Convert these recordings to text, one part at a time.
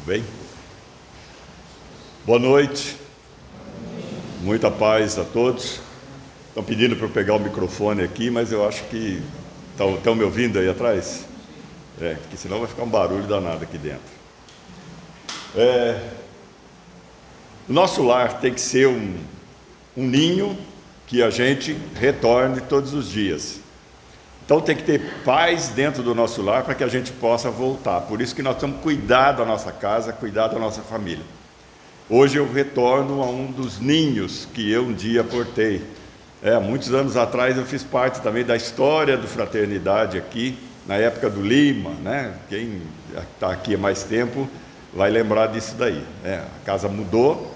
bem? Boa noite, muita paz a todos. Estão pedindo para eu pegar o microfone aqui, mas eu acho que estão me ouvindo aí atrás? Porque senão vai ficar um barulho danado aqui dentro. O nosso lar tem que ser um ninho que a gente retorne todos os dias. Então tem que ter paz dentro do nosso lar para que a gente possa voltar. Por isso que nós temos que cuidar da nossa casa, cuidar da nossa família. Hoje eu retorno a um dos ninhos que eu um dia portei. Muitos anos atrás eu fiz parte também da história do Fraternidade aqui, na época do Lima, né? Quem está aqui há mais tempo vai lembrar disso daí. A casa mudou,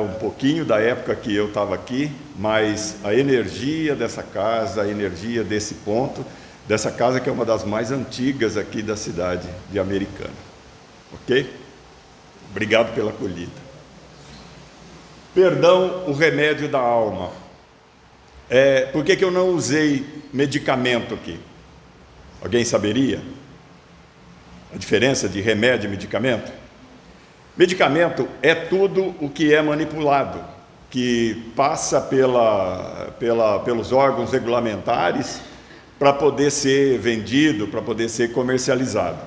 um pouquinho da época que eu estava aqui, mas a energia dessa casa, a energia desse ponto, dessa casa que é uma das mais antigas aqui da cidade de Americana. Ok? Obrigado pela acolhida. Perdão, o remédio da alma. Por que eu não usei medicamento aqui? Alguém saberia a diferença de remédio e medicamento? Medicamento é tudo o que é manipulado, que passa pelos órgãos regulamentares para poder ser vendido, para poder ser comercializado.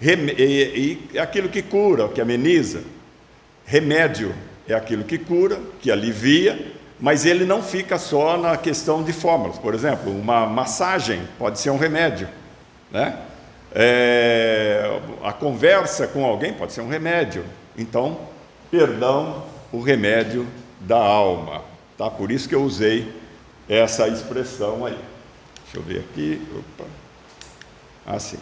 E é aquilo que cura, que ameniza. Remédio é aquilo que cura, que alivia, mas ele não fica só na questão de fórmulas. Por exemplo, uma massagem pode ser um remédio, né? A conversa com alguém pode ser um remédio. Então, perdão, o remédio da alma, tá? Por isso que eu usei essa expressão aí. Deixa eu ver aqui. Assim.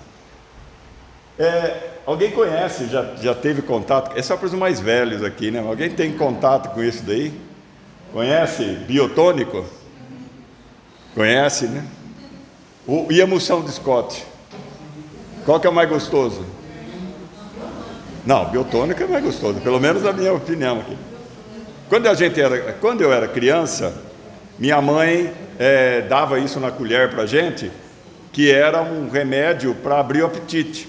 Alguém conhece, já teve contato? É só para os mais velhos aqui, né? Alguém tem contato com isso daí? Conhece biotônico? Conhece, né? E emulsão de Scott? Qual que é o mais gostoso? Não, biotônico é mais gostoso, pelo menos na minha opinião aqui. Quando eu era criança, minha mãe dava isso na colher para a gente, que era um remédio para abrir o apetite,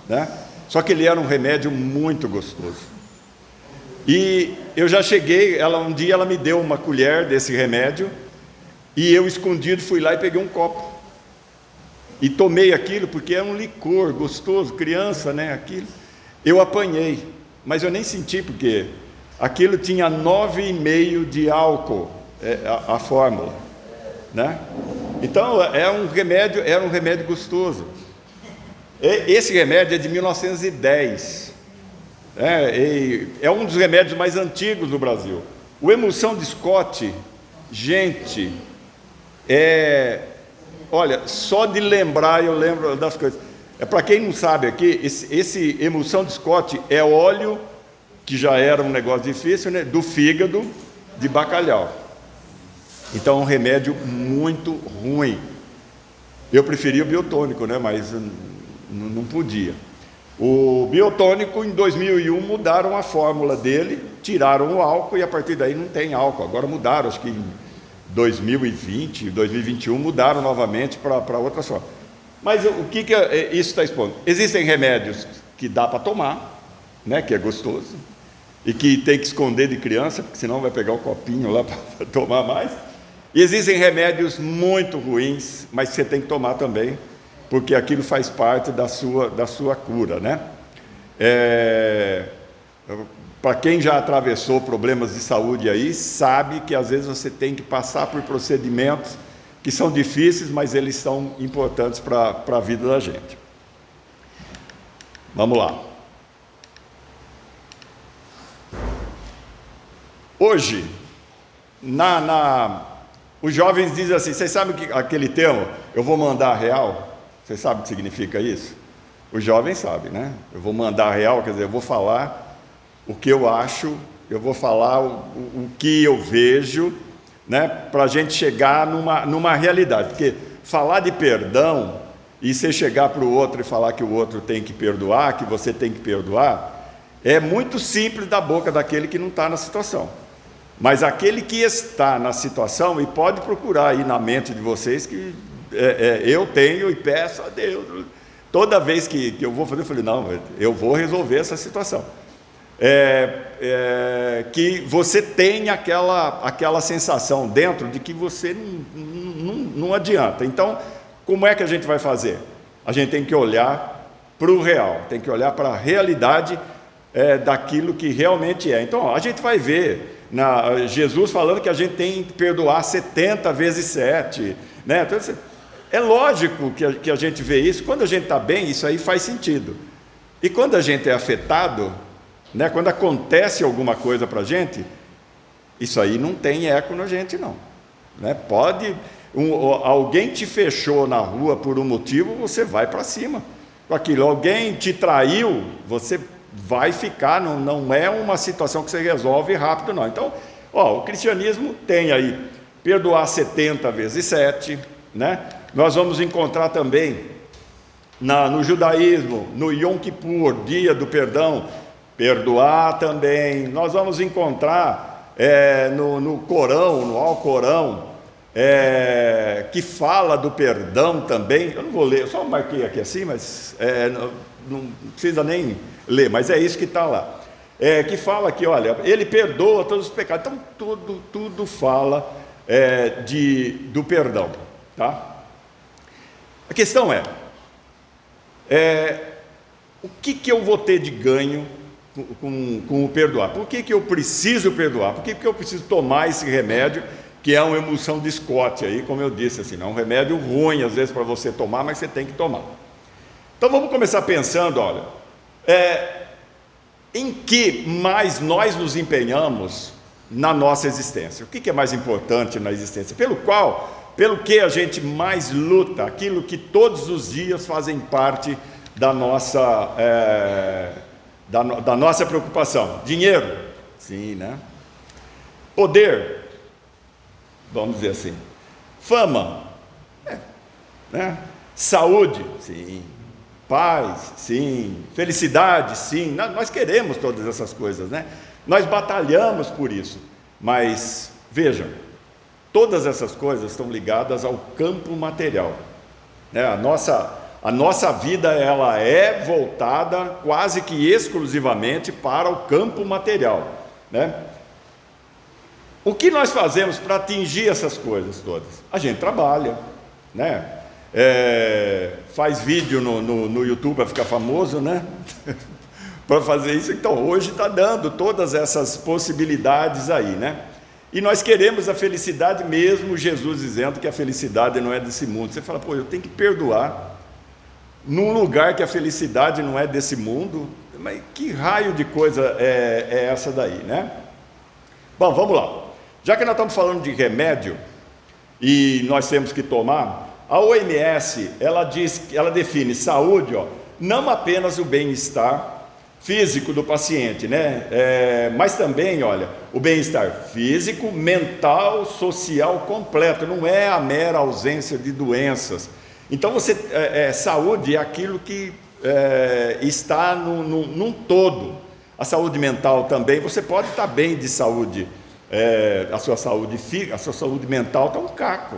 né? Só que ele era um remédio muito gostoso. E eu já cheguei, um dia ela me deu uma colher desse remédio, e eu escondido fui lá e peguei um copo. E tomei aquilo, porque é um licor gostoso, criança, né, aquilo. Eu apanhei, mas eu nem senti, porque aquilo tinha 9,5 de álcool, a fórmula, né? Então, era um remédio gostoso. Esse remédio é de 1910. É um dos remédios mais antigos do Brasil. O emulsão de Scott, gente, olha, só de lembrar eu lembro das coisas. Para quem não sabe aqui, esse emulsão de Scott é óleo, que já era um negócio difícil, né, do fígado de bacalhau. Então é um remédio muito ruim. Eu preferia o biotônico, né, mas não podia. O biotônico, em 2001, mudaram a fórmula dele, tiraram o álcool e a partir daí não tem álcool. Agora mudaram, acho que em 2020, 2021, mudaram novamente para outra forma. Mas o que isso está expondo? Existem remédios que dá para tomar, né, que é gostoso, e que tem que esconder de criança, porque senão vai pegar o copinho lá para tomar mais. E existem remédios muito ruins, mas você tem que tomar também, porque aquilo faz parte da sua cura, né? Para quem já atravessou problemas de saúde aí, sabe que às vezes você tem que passar por procedimentos que são difíceis, mas eles são importantes para a vida da gente. Vamos lá. Hoje, os jovens dizem assim, vocês sabem aquele termo, eu vou mandar real? Vocês sabem o que significa isso? Os jovens sabem, né? Eu vou mandar real, quer dizer, eu vou falar o que eu acho, eu vou falar o que eu vejo, né, para a gente chegar numa realidade. Porque falar de perdão e você chegar para o outro e falar que o outro tem que perdoar, que você tem que perdoar, é muito simples da boca daquele que não está na situação. Mas aquele que está na situação, e pode procurar aí na mente de vocês, que eu tenho e peço a Deus, Toda vez que eu vou fazer, eu falei, não, eu vou resolver essa situação. Que você tem aquela sensação dentro de que você não adianta. Então, como é que a gente vai fazer? A gente tem que olhar para o real, tem que olhar para a realidade daquilo que realmente é. Então, a gente vai ver Jesus falando que a gente tem que perdoar 70 vezes 7, né? Então, é lógico que a gente vê isso. Quando a gente está bem, isso aí faz sentido. E quando a gente é afetado, né, quando acontece alguma coisa para a gente, isso aí não tem eco na gente, não. Né? Alguém te fechou na rua por um motivo, você vai para cima com aquilo. Alguém te traiu, você vai ficar, não é uma situação que você resolve rápido, não. Então, o cristianismo tem aí perdoar 70 vezes 7, né? Nós vamos encontrar também no judaísmo, no Yom Kippur, dia do perdão, perdoar também. Nós vamos encontrar no Corão, no Alcorão, que fala do perdão também. Eu não vou ler, eu só marquei aqui assim, mas não precisa nem ler, mas é isso que está lá. Que fala que, olha, ele perdoa todos os pecados. Então, tudo fala do perdão, tá? A questão o que eu vou ter de ganho com o perdoar? Por que eu preciso perdoar? Por que eu preciso tomar esse remédio, que é uma emulsão de Scott, aí, como eu disse, assim, é um remédio ruim, às vezes, para você tomar, mas você tem que tomar. Então, vamos começar pensando, olha, em que mais nós nos empenhamos na nossa existência? O que é mais importante na existência? Pelo que a gente mais luta, aquilo que todos os dias fazem parte da nossa preocupação. Dinheiro? Sim, né? Poder? Vamos dizer assim. Fama? Né? Saúde? Sim. Paz? Sim. Felicidade? Sim. Nós queremos todas essas coisas, né? Nós batalhamos por isso. Mas, vejam, todas essas coisas estão ligadas ao campo material, né? A nossa vida ela é voltada quase que exclusivamente para o campo material, né? O que nós fazemos para atingir essas coisas todas? A gente trabalha, né? Faz vídeo no YouTube para ficar famoso, né? Para fazer isso. Então, hoje está dando todas essas possibilidades aí, né? E nós queremos a felicidade mesmo, Jesus dizendo que a felicidade não é desse mundo. Você fala, eu tenho que perdoar num lugar que a felicidade não é desse mundo. Mas que raio de coisa é essa daí, né? Bom, vamos lá. Já que nós estamos falando de remédio e nós temos que tomar, a OMS, ela define saúde, não apenas o bem-estar físico do paciente, né? Mas também, olha, o bem-estar físico, mental, social completo, não é a mera ausência de doenças. Então, saúde é aquilo que está num todo. A saúde mental também, você pode estar bem de saúde, a sua saúde física, a sua saúde mental está um caco,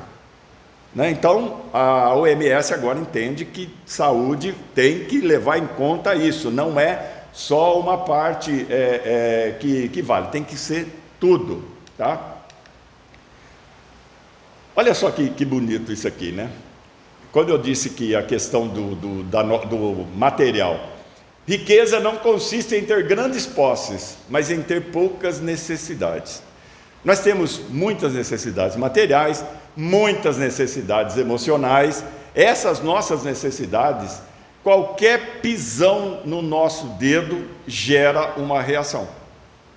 né? Então, a OMS agora entende que saúde tem que levar em conta isso, não é só uma parte que vale, tem que ser tudo, tá? Olha só que bonito isso aqui, né? Quando eu disse que a questão do material, riqueza não consiste em ter grandes posses, mas em ter poucas necessidades. Nós temos muitas necessidades materiais, muitas necessidades emocionais. Essas nossas necessidades, qualquer pisão no nosso dedo gera uma reação,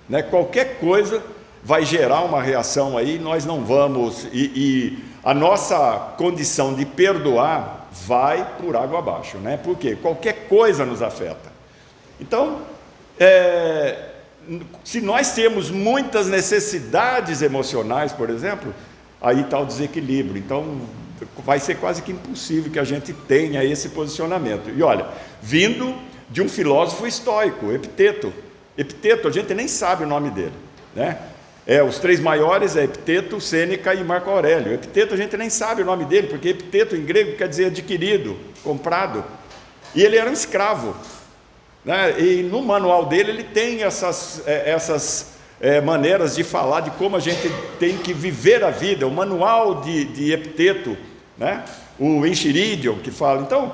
né? Qualquer coisa vai gerar uma reação aí, nós não vamos, e a nossa condição de perdoar vai por água abaixo, né? Porque qualquer coisa nos afeta. Então, se nós temos muitas necessidades emocionais, por exemplo, aí está o desequilíbrio. Então, vai ser quase que impossível que a gente tenha esse posicionamento. E olha, vindo de um filósofo estoico, Epiteto. Epiteto, a gente nem sabe o nome dele, né? Os três maiores é Epiteto, Sêneca e Marco Aurélio. Epiteto a gente nem sabe o nome dele, porque Epiteto em grego quer dizer adquirido, comprado. E ele era um escravo, né? E no manual dele ele tem essas maneiras de falar de como a gente tem que viver a vida, o manual de Epiteto, né? O Enchiridion que fala. Então,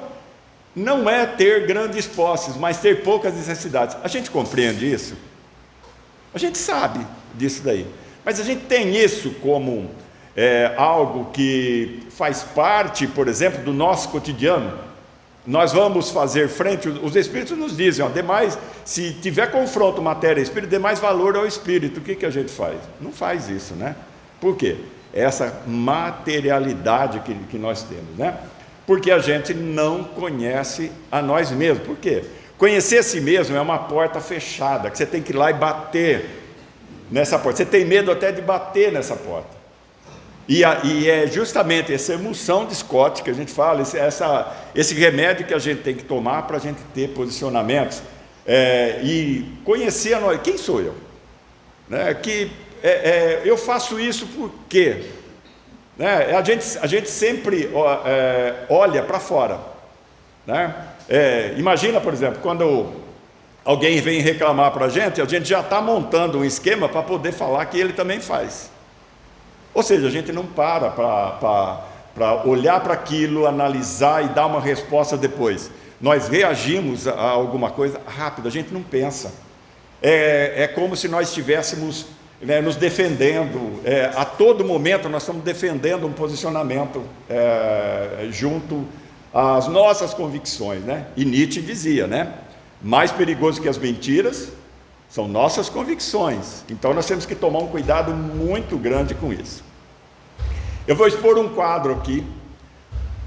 não é ter grandes posses, mas ter poucas necessidades. A gente compreende isso? A gente sabe disso daí, mas a gente tem isso como algo que faz parte, por exemplo, do nosso cotidiano. Nós vamos fazer frente, os Espíritos nos dizem, demais, se tiver confronto matéria e Espírito, dê mais valor ao Espírito. O que a gente faz? Não faz isso, né? Por quê? Essa materialidade que nós temos, né? Porque a gente não conhece a nós mesmos. Por quê? Conhecer a si mesmo é uma porta fechada, que você tem que ir lá e bater nessa porta. Você tem medo até de bater nessa porta. E é justamente essa emulsão de Scott que a gente fala, esse remédio que a gente tem que tomar para a gente ter posicionamentos e conhecer a nós. Quem sou eu? Né? Eu faço isso por quê? Né? A gente sempre olha para fora. Né? Imagina, por exemplo, quando alguém vem reclamar para a gente já está montando um esquema para poder falar que ele também faz. Ou seja, a gente não para olhar para aquilo, analisar e dar uma resposta depois. Nós reagimos a alguma coisa rápido, a gente não pensa. É como se nós estivéssemos nos defendendo. A todo momento nós estamos defendendo um posicionamento junto às nossas convicções, né? E Nietzsche dizia, né? Mais perigoso que as mentiras são nossas convicções. Então nós temos que tomar um cuidado muito grande com isso. Eu vou expor um quadro aqui,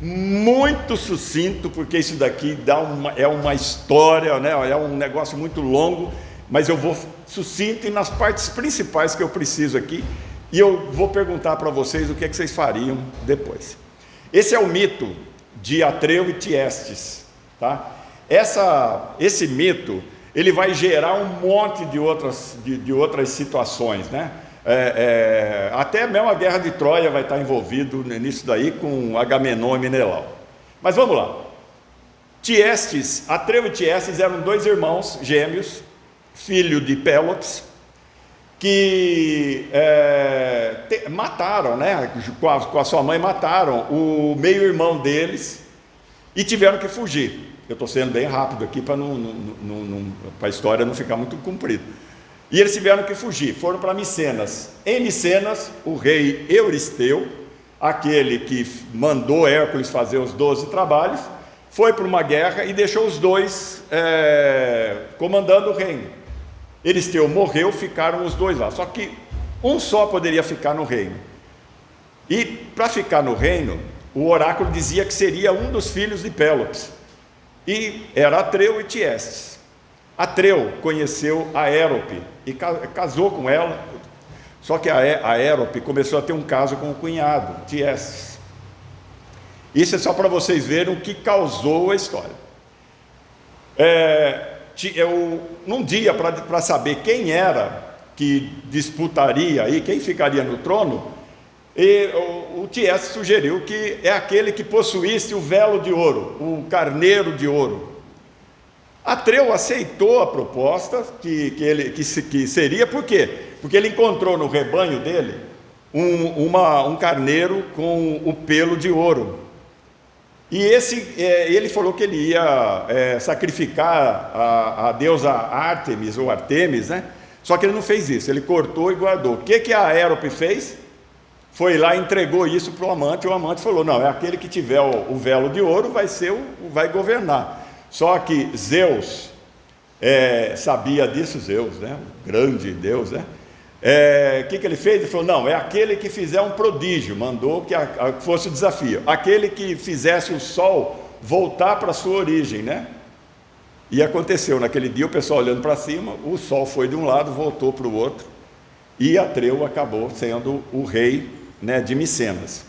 muito sucinto, porque isso daqui é uma história, né? É um negócio muito longo, mas eu vou sucinto e nas partes principais que eu preciso aqui, e eu vou perguntar para vocês o que vocês fariam depois. Esse é o mito de Atreu e Tiestes, tá? Esse mito, ele vai gerar um monte de outras situações, né? Até mesmo a guerra de Troia vai estar envolvido nisso daí, com Agamenon e Menelau. Mas vamos lá. Atreu e Tiestes eram dois irmãos gêmeos, filho de Pélops, que mataram, né? Com a sua mãe mataram o meio-irmão deles e tiveram que fugir. Eu estou sendo bem rápido aqui para a história não ficar muito comprida. E eles tiveram que fugir, foram para Micenas. Em Micenas, o rei Euristeu, aquele que mandou Hércules fazer os 12 trabalhos, foi para uma guerra e deixou os dois comandando o reino. Euristeu morreu, ficaram os dois lá, só que um só poderia ficar no reino. E para ficar no reino, o oráculo dizia que seria um dos filhos de Pélops. E era Atreu e Tiestes. Atreu conheceu a Érope e casou com ela, só que a Érope começou a ter um caso com o cunhado, Tiestes. Isso é só para vocês verem o que causou a história. Num dia, para saber quem era que disputaria aí, quem ficaria no trono, o Tiestes sugeriu que é aquele que possuísse o velo de ouro, o carneiro de ouro. Atreu aceitou a proposta que seria, por quê? Porque ele encontrou no rebanho dele um carneiro com o pelo de ouro. E ele falou que ele ia sacrificar a deusa Ártemis, ou Artemis, né? Só que ele não fez isso, ele cortou e guardou. O que a Érope fez? Foi lá e entregou isso para o amante amante falou, não, é aquele que tiver o velo de ouro vai governar. Só que Zeus sabia disso, Zeus, né? O grande Deus, né? O que ele fez? Ele falou, não, é aquele que fizer um prodígio, mandou que fosse o desafio, aquele que fizesse o sol voltar para a sua origem, né? E aconteceu, naquele dia o pessoal olhando para cima, o sol foi de um lado, voltou para o outro, e Atreu acabou sendo o rei, né, de Micenas.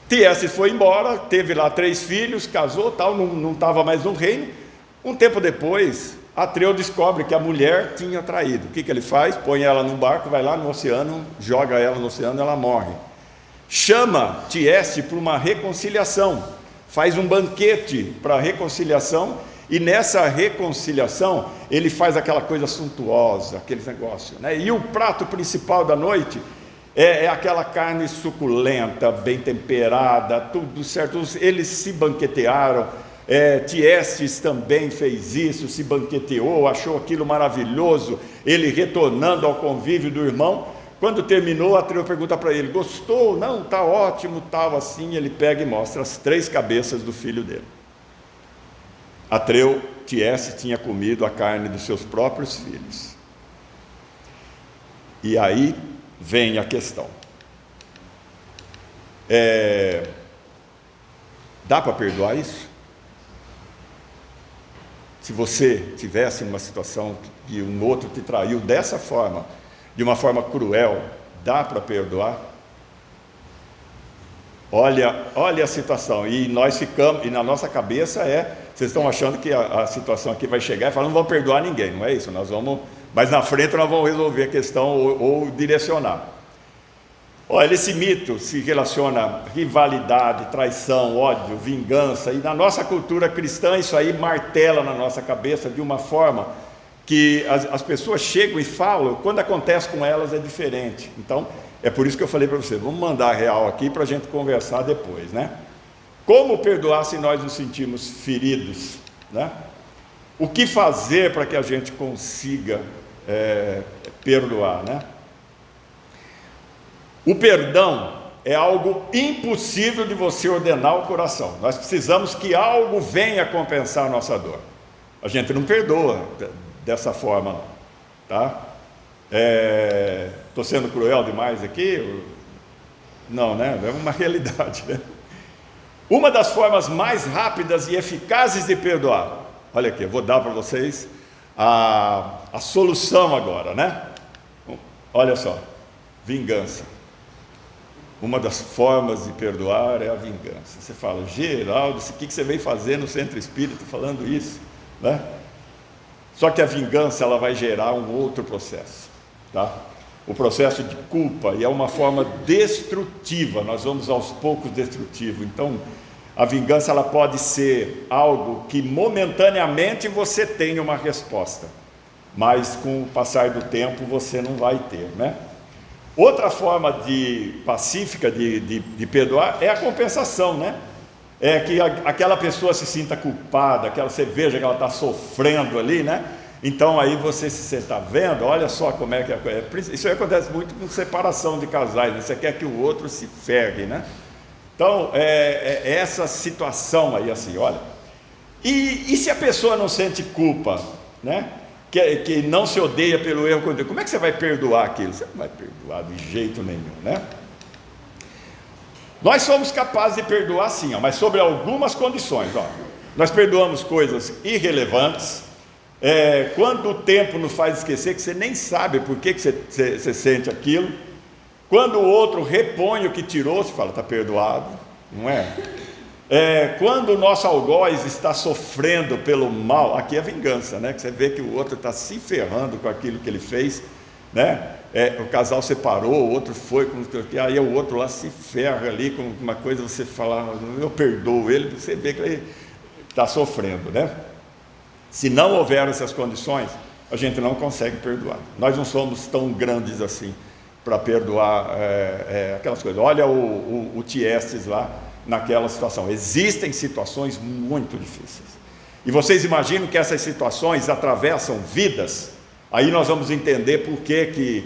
Tiestes foi embora, teve lá 3 filhos, casou, tal, não estava mais no reino. Um tempo depois, Atreu descobre que a mulher tinha traído. O que ele faz? Põe ela num barco, vai lá no oceano, joga ela no oceano, ela morre. Chama Tiestes para uma reconciliação, faz um banquete para a reconciliação, e nessa reconciliação ele faz aquela coisa suntuosa, aquele negócio, né? E o prato principal da noite é aquela carne suculenta, bem temperada, tudo certo. Eles se banquetearam. Tiestes também fez isso, se banqueteou, achou aquilo maravilhoso, ele retornando ao convívio do irmão. Quando terminou, Atreu pergunta para ele: gostou? Não, está ótimo, tal, assim. Ele pega e mostra as 3 cabeças do filho dele. Atreu, Tiestes, tinha comido a carne dos seus próprios filhos. E aí vem a questão. Dá para perdoar isso? Se você tivesse numa situação que um outro te traiu dessa forma, de uma forma cruel, dá para perdoar? Olha a situação, e nós ficamos, e na nossa cabeça vocês estão achando que a situação aqui vai chegar e falar: não vamos perdoar ninguém, não é isso, mas na frente nós vamos resolver a questão ou direcionar. Olha, esse mito se relaciona a rivalidade, traição, ódio, vingança, e na nossa cultura cristã isso aí martela na nossa cabeça de uma forma que as pessoas chegam e falam, quando acontece com elas é diferente. Então, é por isso que eu falei para você, vamos mandar a real aqui para a gente conversar depois, né? Como perdoar se nós nos sentimos feridos, né? O que fazer para que a gente consiga perdoar, né? O perdão é algo impossível de você ordenar ao coração. Nós precisamos que algo venha compensar a nossa dor. A gente não perdoa dessa forma, não, tá? Estou sendo cruel demais aqui? Não, né? É uma realidade, né? Uma das formas mais rápidas e eficazes de perdoar, olha aqui, eu vou dar para vocês a solução agora, né? Olha só, vingança. Uma das formas de perdoar é a vingança. Você fala: Geraldo, o que você veio fazer no Centro Espírita falando isso, né? Só que a vingança, ela vai gerar um outro processo, tá? O processo de culpa, e é uma forma destrutiva, nós vamos aos poucos destrutivo. Então, a vingança, ela pode ser algo que momentaneamente você tem uma resposta, mas com o passar do tempo você não vai ter, né? Outra forma pacífica de perdoar é a compensação, né? É que aquela pessoa se sinta culpada, você veja que ela está sofrendo ali, né? Então aí você está vendo, olha só como é que é. Isso aí acontece muito com separação de casais, né? Você quer que o outro se ferre, né? Então, essa situação aí assim, olha. E se a pessoa não sente culpa, né? Que não se odeia pelo erro, como é que você vai perdoar aquilo? Você não vai perdoar de jeito nenhum, né? Nós somos capazes de perdoar sim, mas sobre algumas condições. Nós perdoamos coisas irrelevantes, quando o tempo nos faz esquecer, que você nem sabe por que você sente aquilo. Quando o outro repõe o que tirou, você fala: está perdoado, não é? Quando o nosso algoz está sofrendo pelo mal, aqui é vingança, né? Que você vê que o outro está se ferrando com aquilo que ele fez, né? O casal separou, o outro foi, aí o outro lá se ferra ali com uma coisa, você fala: eu perdoo ele, você vê que ele está sofrendo, né? Se não houver essas condições, a gente não consegue perdoar. Nós não somos tão grandes assim para perdoar aquelas coisas. Olha o Tiestes lá, naquela situação. Existem situações muito difíceis, e vocês imaginam que essas situações atravessam vidas. Aí nós vamos entender por que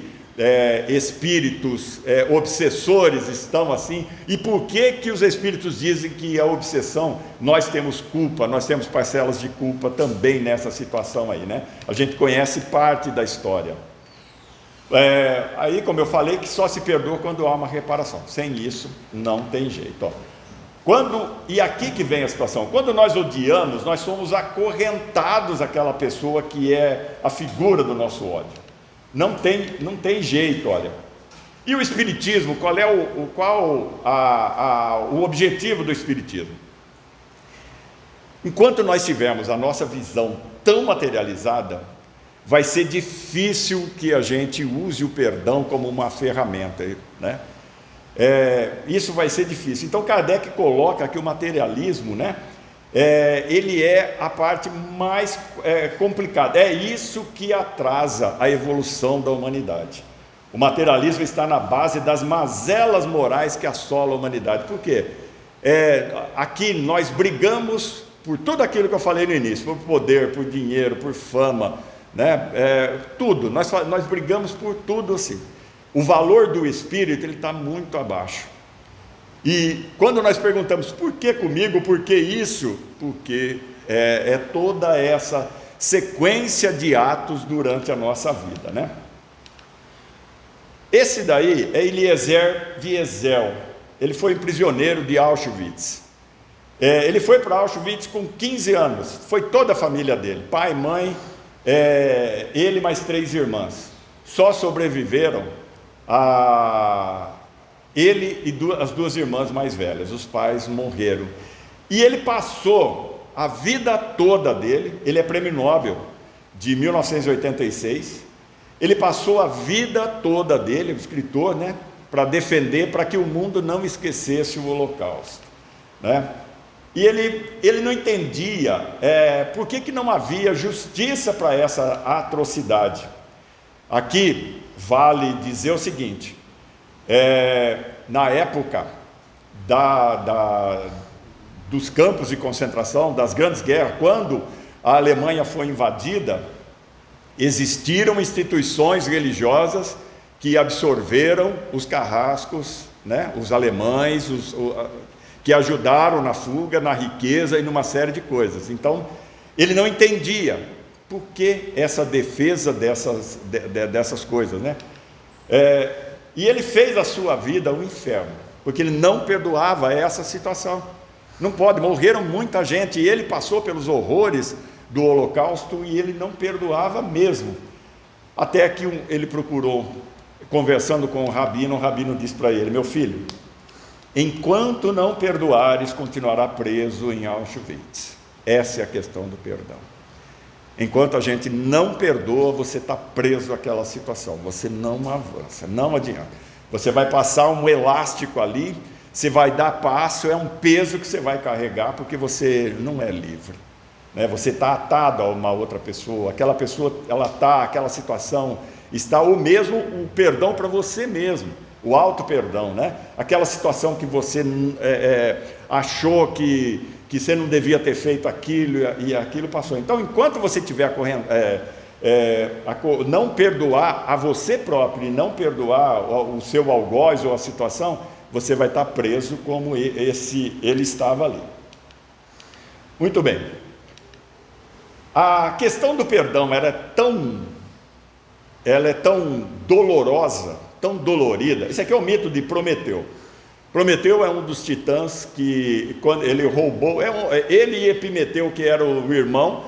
espíritos obsessores estão assim, e por que os espíritos dizem que a obsessão, nós temos culpa, nós temos parcelas de culpa também nessa situação aí, né? A gente conhece parte da história. Aí, como eu falei, que só se perdoa quando há uma reparação. Sem isso não tem jeito, e aqui que vem a situação. Quando nós odiamos, nós somos acorrentados àquela pessoa que é a figura do nosso ódio. Não tem jeito, olha. E o Espiritismo, qual é o objetivo do Espiritismo? Enquanto nós tivermos a nossa visão tão materializada, vai ser difícil que a gente use o perdão como uma ferramenta, né? Isso vai ser difícil. Então Kardec coloca que o materialismo, né, ele é a parte mais complicada. É isso que atrasa a evolução da humanidade. O materialismo está na base das mazelas morais que assolam a humanidade. Por quê? Aqui nós brigamos por tudo aquilo que eu falei no início, por poder, por dinheiro, por fama, né? Tudo, nós brigamos por tudo assim. O valor do espírito, ele está muito abaixo. E quando nós perguntamos, por que comigo, por que isso? Porque é toda essa sequência de atos durante a nossa vida, né? Esse daí é Eliezer Wiesel. Ele foi prisioneiro de Auschwitz. Ele foi para Auschwitz com 15 anos, foi toda a família dele, pai, mãe, ele mais 3 irmãs. Só sobreviveram ele e as 2 irmãs mais velhas, os pais morreram. E ele passou a vida toda dele, ele é prêmio Nobel de 1986, ele passou a vida toda dele, o escritor, né, para defender, para que o mundo não esquecesse o Holocausto, né? E ele não entendia por que não havia justiça para essa atrocidade. Aqui vale dizer o seguinte, na época dos campos de concentração, das grandes guerras, quando a Alemanha foi invadida, existiram instituições religiosas que absorveram os carrascos, né, os alemães, que ajudaram na fuga, na riqueza e numa série de coisas. Então, ele não entendia por que essa defesa dessas coisas, né? E ele fez a sua vida um inferno, porque ele não perdoava essa situação. Não pode, morreram muita gente, e ele passou pelos horrores do Holocausto, e ele não perdoava mesmo. Até que ele procurou, conversando com o rabino disse para ele, meu filho, enquanto não perdoares, continuará preso em Auschwitz. Essa é a questão do perdão. Enquanto a gente não perdoa, você está preso àquela situação, você não avança, não adianta. Você vai passar um elástico ali, você vai dar passo, é um peso que você vai carregar, porque você não é livre, né? Você está atado a uma outra pessoa, aquela pessoa, aquela situação está, ou mesmo o perdão para você mesmo, o auto-perdão, né? Aquela situação que você achou que você não devia ter feito aquilo, e aquilo passou. Então, enquanto você estiver não perdoar a você próprio, e não perdoar o seu algoz ou a situação, você vai estar preso como ele estava ali. Muito bem. A questão do perdão ela é tão dolorosa, tão dolorida. Isso aqui é o mito de Prometeu. Prometeu é um dos titãs que, quando ele roubou, ele e Epimeteu, que era o irmão,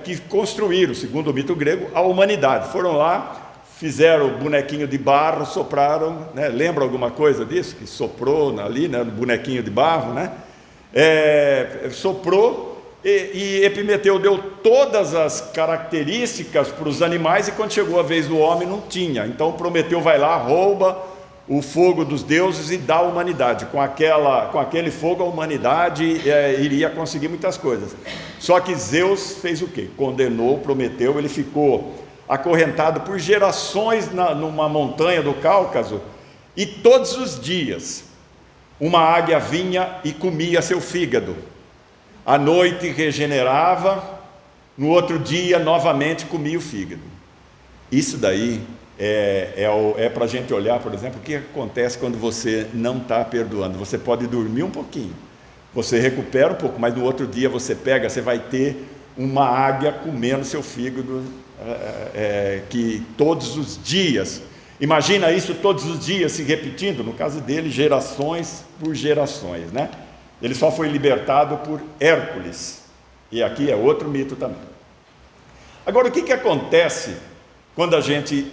que construíram, segundo o mito grego, a humanidade. Foram lá, fizeram o bonequinho de barro, sopraram, né? Lembra alguma coisa disso? Que soprou ali, né? No bonequinho de barro, né? Soprou, e Epimeteu deu todas as características para os animais, e quando chegou a vez do homem não tinha. Então Prometeu vai lá, rouba o fogo dos deuses e dá à humanidade. Com aquele fogo a humanidade iria conseguir muitas coisas. Só que Zeus fez o quê? Condenou Prometeu, ele ficou acorrentado por gerações numa montanha do Cáucaso, e todos os dias uma águia vinha e comia seu fígado. À noite regenerava, no outro dia novamente comia o fígado. Isso daí para a gente olhar, por exemplo, o que acontece quando você não está perdoando. Você pode dormir um pouquinho, você recupera um pouco, mas no outro dia você vai ter uma águia comendo seu fígado, que todos os dias, imagina isso todos os dias se repetindo, no caso dele, gerações por gerações, né? Ele só foi libertado por Hércules, e aqui é outro mito também. Agora, o que acontece quando a gente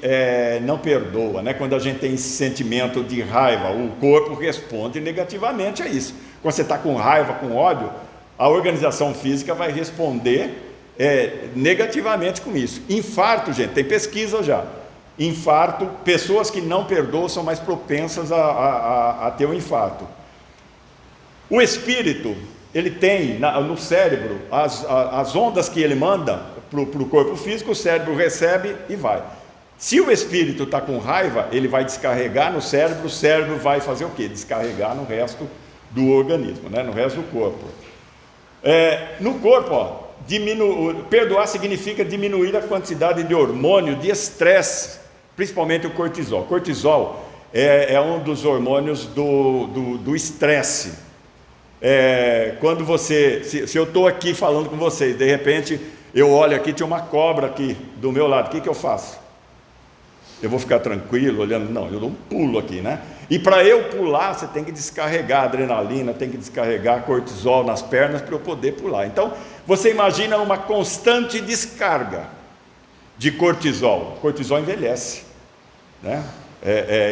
não perdoa, né? Quando a gente tem esse sentimento de raiva? O corpo responde negativamente a isso. Quando você está com raiva, com ódio, a organização física vai responder negativamente com isso. Infarto, gente, tem pesquisa já. Infarto, pessoas que não perdoam são mais propensas a ter um infarto. O espírito, ele tem no cérebro as ondas que ele manda para o corpo físico, o cérebro recebe e vai. Se o espírito está com raiva, ele vai descarregar no cérebro, o cérebro vai fazer o quê? Descarregar no resto do organismo, né? No resto do corpo. No corpo, perdoar significa diminuir a quantidade de hormônio de estresse, principalmente o cortisol. Cortisol é um dos hormônios do estresse. Quando se eu estou aqui falando com vocês, de repente eu olho aqui, tinha uma cobra aqui do meu lado, o que eu faço? Eu vou ficar tranquilo olhando? Não, eu dou um pulo aqui, né? E para eu pular, você tem que descarregar adrenalina, tem que descarregar cortisol nas pernas para eu poder pular. Então, você imagina uma constante descarga de cortisol. O cortisol envelhece, né?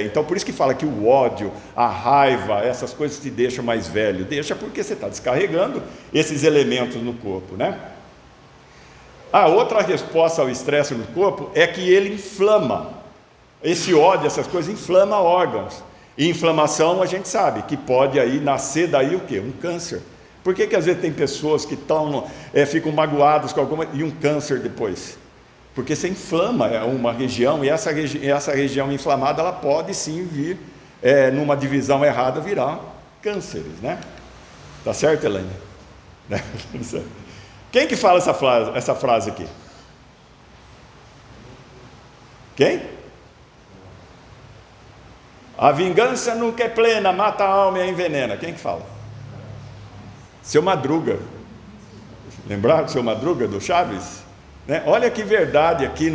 Então, por isso que fala que o ódio, a raiva, essas coisas te deixam mais velho. Deixa porque você está descarregando esses elementos no corpo, né? A outra resposta ao estresse no corpo é que ele inflama. Esse ódio, essas coisas, inflama órgãos. E inflamação, a gente sabe que pode aí nascer daí o quê? Um câncer. Por que às vezes tem pessoas que ficam magoadas com alguma... e um câncer depois? Porque você inflama uma região, e essa região inflamada, ela pode sim vir, numa divisão errada, virar cânceres, né? Tá certo, Elaine? Quem que fala essa frase aqui? Quem? A vingança nunca é plena, mata a alma e a envenena. Quem que fala? Seu Madruga. Lembraram do Seu Madruga, do Chaves? Né? Olha que verdade aqui,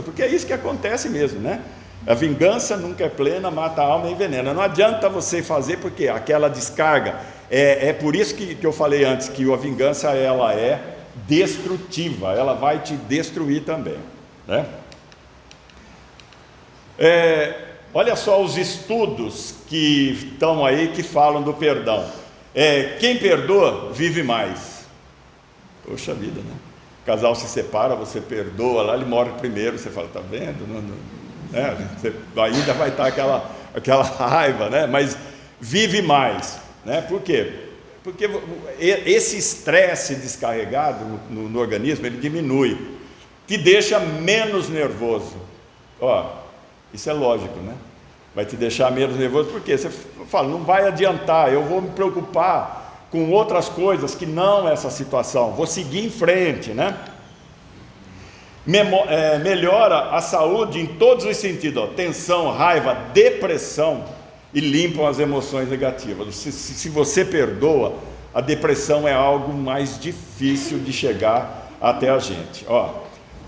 porque é isso que acontece mesmo, né? A vingança nunca é plena, mata a alma e envenena. Não adianta você fazer, porque aquela descarga, é por isso que eu falei antes, que a vingança ela é destrutiva, ela vai te destruir também, né? Olha só os estudos que estão aí, que falam do perdão. Quem perdoa, vive mais. Poxa vida, né? O casal se separa, você perdoa lá, ele morre primeiro, você fala, tá vendo? Você ainda vai estar aquela raiva, né? Mas vive mais, né? Por quê? Porque esse estresse descarregado no organismo, ele diminui, te deixa menos nervoso. Isso é lógico, né? Vai te deixar menos nervoso, porque você fala, não vai adiantar, eu vou me preocupar com outras coisas que não essa situação, vou seguir em frente, né? Melhora a saúde em todos os sentidos, tensão, raiva, depressão, e limpam as emoções negativas. Se você perdoa, a depressão é algo mais difícil de chegar até a gente.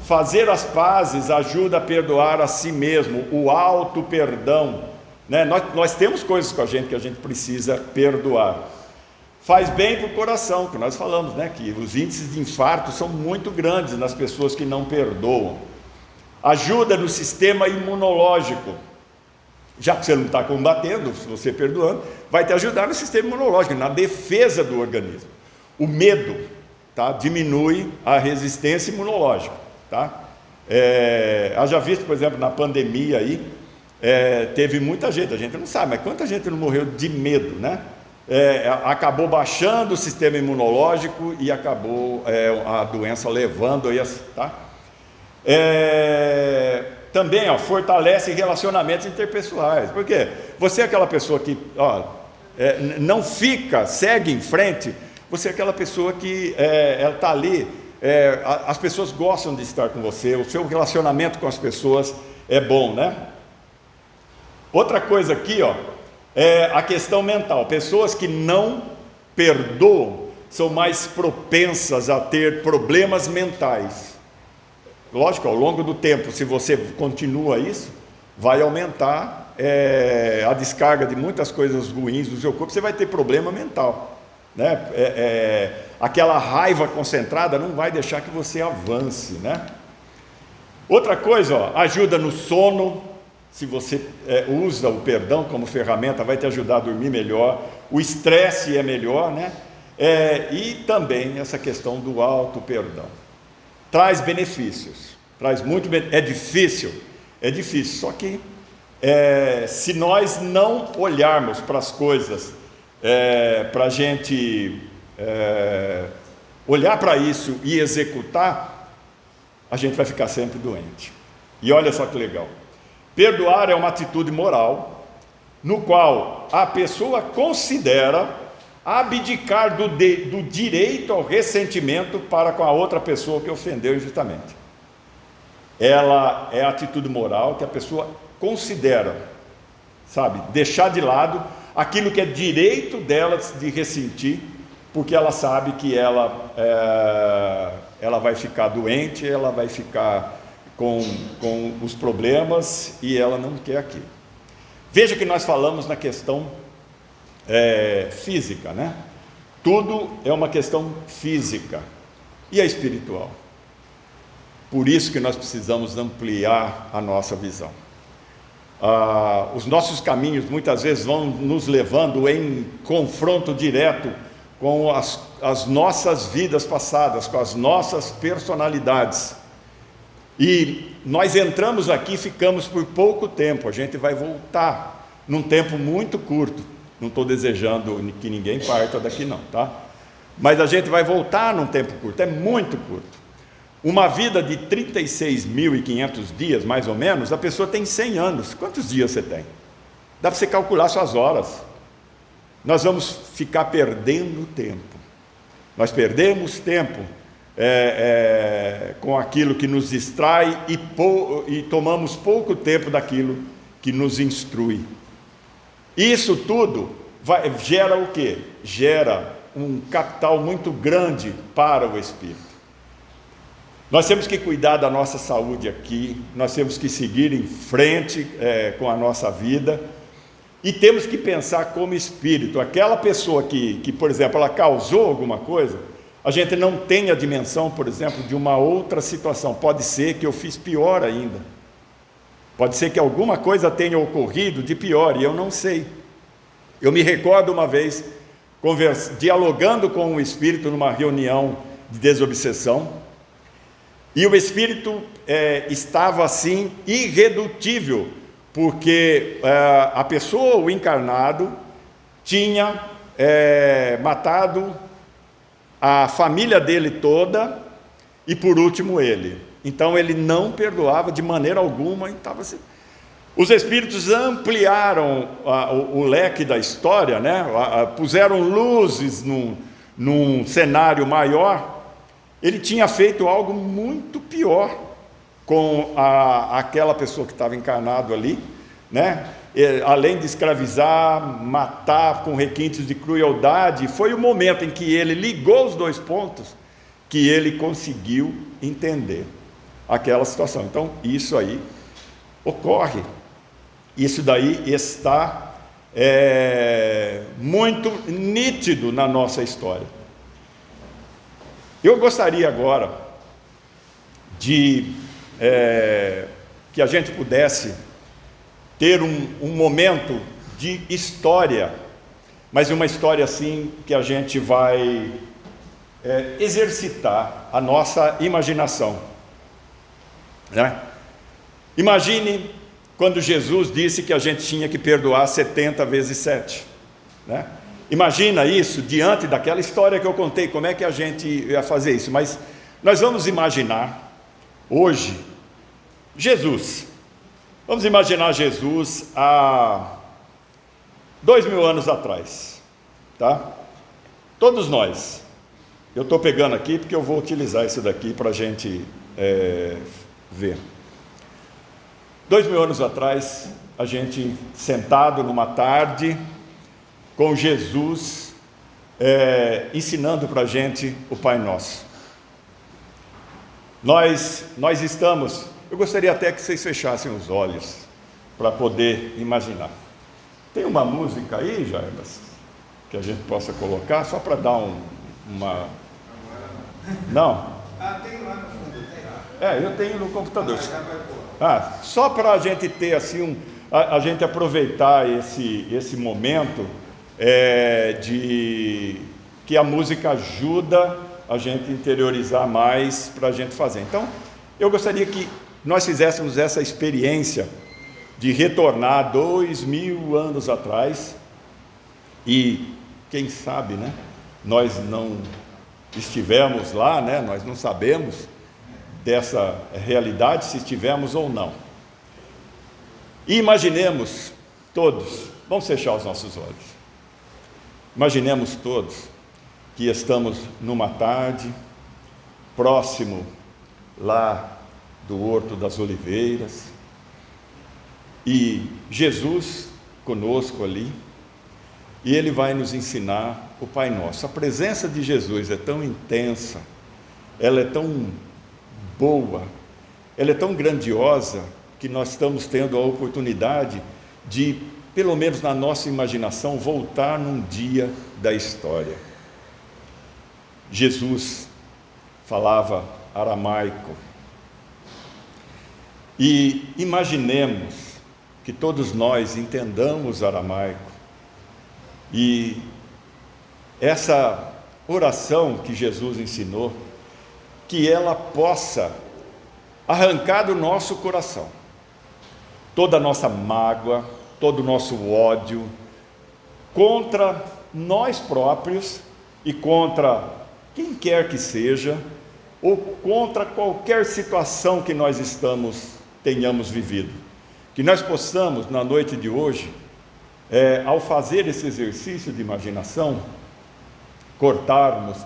Fazer as pazes ajuda a perdoar a si mesmo, o auto-perdão, né? Nós temos coisas com a gente que a gente precisa perdoar. Faz bem para o coração, que nós falamos, né? Que os índices de infarto são muito grandes nas pessoas que não perdoam. Ajuda no sistema imunológico, já que você não está combatendo, se você perdoando, vai te ajudar no sistema imunológico, na defesa do organismo. O medo, tá? Diminui a resistência imunológica. Tá? Haja visto, por exemplo, na pandemia aí, teve muita gente, a gente não sabe, mas quanta gente não morreu de medo, né? Acabou baixando o sistema imunológico e acabou a doença levando aí, tá? Também fortalece relacionamentos interpessoais, porque você é aquela pessoa que não fica, segue em frente, você é aquela pessoa que ela está ali. As pessoas gostam de estar com você, o seu relacionamento com as pessoas é bom, né? Outra coisa aqui, é a questão mental. Pessoas que não perdoam são mais propensas a ter problemas mentais. Lógico, ao longo do tempo, se você continua isso, vai aumentar a descarga de muitas coisas ruins do seu corpo, você vai ter problema mental, né? Aquela raiva concentrada não vai deixar que você avance, né? Outra coisa, ajuda no sono. Se você usa o perdão como ferramenta, vai te ajudar a dormir melhor. O estresse é melhor, né? E também essa questão do auto-perdão traz benefícios, traz muito benefício. É difícil, É difícil, só que se nós não olharmos para as coisas, para a gente olhar para isso e executar, a gente vai ficar sempre doente. E olha só que legal, perdoar é uma atitude moral, no qual a pessoa considera abdicar do direito ao ressentimento para com a outra pessoa que ofendeu injustamente. Ela é a atitude moral que a pessoa considera, sabe, deixar de lado aquilo que é direito dela de ressentir, porque ela sabe que ela vai ficar doente, ela vai ficar com os problemas e ela não quer aquilo. Veja que nós falamos na questão física, né? Tudo é uma questão física e é espiritual. Por isso que nós precisamos ampliar a nossa visão. Os nossos caminhos muitas vezes vão nos levando em confronto direto com as nossas vidas passadas, com as nossas personalidades. E nós entramos aqui e ficamos por pouco tempo, a gente vai voltar num tempo muito curto. Não estou desejando que ninguém parta daqui não, tá? Mas a gente vai voltar num tempo curto, é muito curto. Uma vida de 36.500 dias, mais ou menos, a pessoa tem 100 anos. Quantos dias você tem? Dá para você calcular suas horas. Nós vamos ficar perdendo tempo. Nós perdemos tempo com aquilo que nos distrai e tomamos pouco tempo daquilo que nos instrui. Isso tudo gera o quê? Gera um capital muito grande para o espírito. Nós temos que cuidar da nossa saúde aqui, nós temos que seguir em frente com a nossa vida, e temos que pensar como espírito. Aquela pessoa que, por exemplo, ela causou alguma coisa, a gente não tem a dimensão, por exemplo, de uma outra situação. Pode ser que eu fiz pior ainda, pode ser que alguma coisa tenha ocorrido de pior, e eu não sei. Eu me recordo uma vez, dialogando com um espírito numa reunião de desobsessão, e o espírito estava assim, irredutível, porque a pessoa, o encarnado, tinha matado a família dele toda, e por último ele. Então ele não perdoava de maneira alguma, e estava assim. Os espíritos ampliaram o leque da história, né? Puseram luzes num cenário maior. Ele tinha feito algo muito pior com aquela pessoa que estava encarnado ali, né? Além de escravizar, matar com requintes de crueldade, foi o momento em que ele ligou os dois pontos que ele conseguiu entender aquela situação. Então, isso aí ocorre. Isso daí está muito nítido na nossa história. Eu gostaria agora de que a gente pudesse ter um momento de história, mas uma história assim que a gente vai exercitar a nossa imaginação, né? Imagine quando Jesus disse que a gente tinha que perdoar 70 vezes 7, né? Imagina isso diante daquela história que eu contei, como é que a gente ia fazer isso. Mas nós vamos imaginar hoje Jesus. Vamos imaginar Jesus há 2000 anos atrás, tá? Todos nós. Eu estou pegando aqui porque eu vou utilizar isso daqui para a gente ver. 2000 anos atrás, a gente sentado numa tarde, com Jesus ensinando para a gente o Pai Nosso. Nós estamos, eu gostaria até que vocês fechassem os olhos, para poder imaginar. Tem uma música aí, Jarbas, que a gente possa colocar, só para dar uma... Não? Tem lá no fundo, tem lá. Eu tenho no computador. Só para a gente ter assim, a gente aproveitar esse momento, que a música ajuda a gente interiorizar mais para a gente fazer. Então, eu gostaria que nós fizéssemos essa experiência de retornar 2000 anos atrás e, quem sabe, né, nós não estivemos lá, né, nós não sabemos dessa realidade, se estivemos ou não. E imaginemos todos, vamos fechar os nossos olhos, imaginemos todos que estamos numa tarde, próximo lá do Horto das Oliveiras, e Jesus conosco ali, e Ele vai nos ensinar o Pai Nosso. A presença de Jesus é tão intensa, ela é tão boa, ela é tão grandiosa, que nós estamos tendo a oportunidade de, pelo menos na nossa imaginação, voltar num dia da história. Jesus falava aramaico, e imaginemos que todos nós entendamos aramaico, e essa oração que Jesus ensinou, que ela possa arrancar do nosso coração toda a nossa mágoa, todo o nosso ódio contra nós próprios e contra quem quer que seja, ou contra qualquer situação que nós tenhamos vivido. Que nós possamos, na noite de hoje, ao fazer esse exercício de imaginação, cortarmos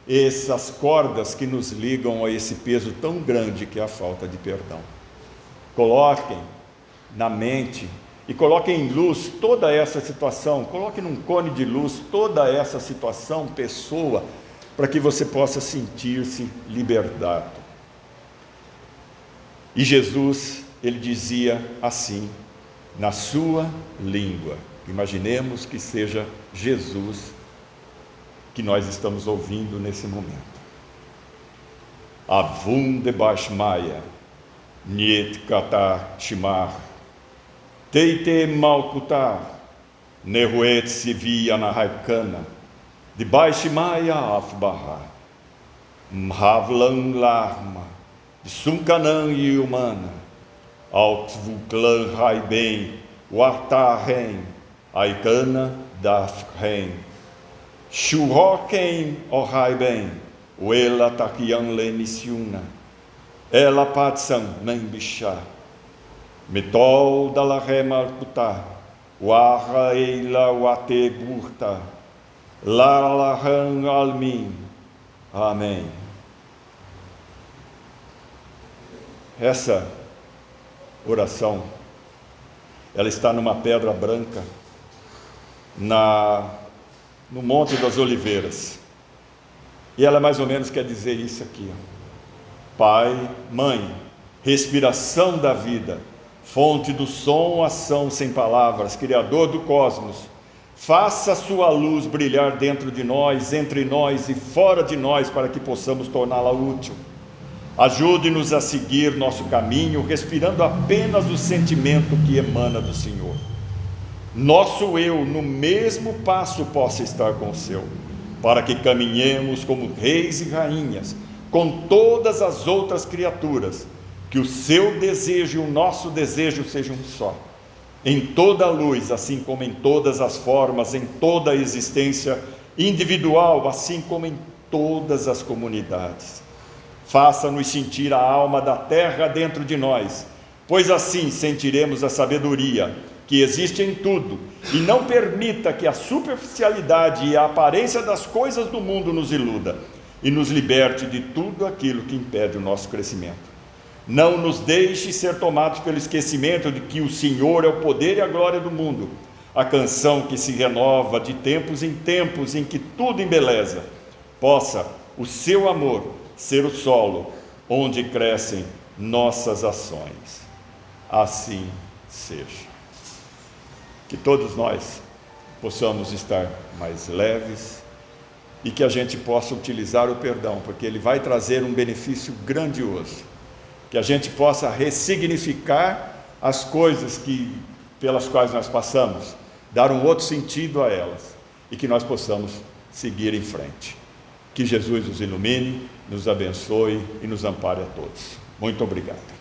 essas cordas que nos ligam a esse peso tão grande que é a falta de perdão. Coloquem na mente e coloquem em luz toda essa situação, coloquem num cone de luz toda essa situação, pessoa, para que você possa sentir-se libertado. E Jesus, Ele dizia assim, na sua língua. Imaginemos que seja Jesus que nós estamos ouvindo nesse momento. Avum de Bashmaya, Niet Kata Shimar, Teite Malkutar, Nehuet Sivi Anahaikana, de Bashmaya Afbaha, Mhavlan Larma, de Sunkanan e Humana, Altvuklan Raiben, Wartahen, Aikana Dafhen, Shuhoken Ohaiben, Uela Takian Lenisiuna, Ela Patsan Membisha, Metol Dalahema Puta, Waha Eila Wate Burta, Lalahan Almin. Amém. Essa oração, ela está numa pedra branca, no Monte das Oliveiras, e ela mais ou menos quer dizer isso aqui: Pai, Mãe, respiração da vida, fonte do som, ação sem palavras, Criador do cosmos, faça a sua luz brilhar dentro de nós, entre nós e fora de nós, para que possamos torná-la útil. Ajude-nos a seguir nosso caminho, respirando apenas o sentimento que emana do Senhor. Nosso eu, no mesmo passo, possa estar com o seu, para que caminhemos como reis e rainhas, com todas as outras criaturas, que o seu desejo e o nosso desejo sejam um só, em toda a luz, assim como em todas as formas, em toda a existência individual, assim como em todas as comunidades. Faça-nos sentir a alma da terra dentro de nós, pois assim sentiremos a sabedoria que existe em tudo, e não permita que a superficialidade e a aparência das coisas do mundo nos iluda, e nos liberte de tudo aquilo que impede o nosso crescimento. Não nos deixe ser tomados pelo esquecimento de que o Senhor é o poder e a glória do mundo, a canção que se renova de tempos em tempos, em que tudo embeleza. Possa o seu amor ser o solo onde crescem nossas ações. Assim seja. Que todos nós possamos estar mais leves e que a gente possa utilizar o perdão, porque ele vai trazer um benefício grandioso. Que a gente possa ressignificar as coisas pelas quais nós passamos, dar um outro sentido a elas, e que nós possamos seguir em frente. Que Jesus nos ilumine, nos abençoe e nos ampare a todos. Muito obrigado.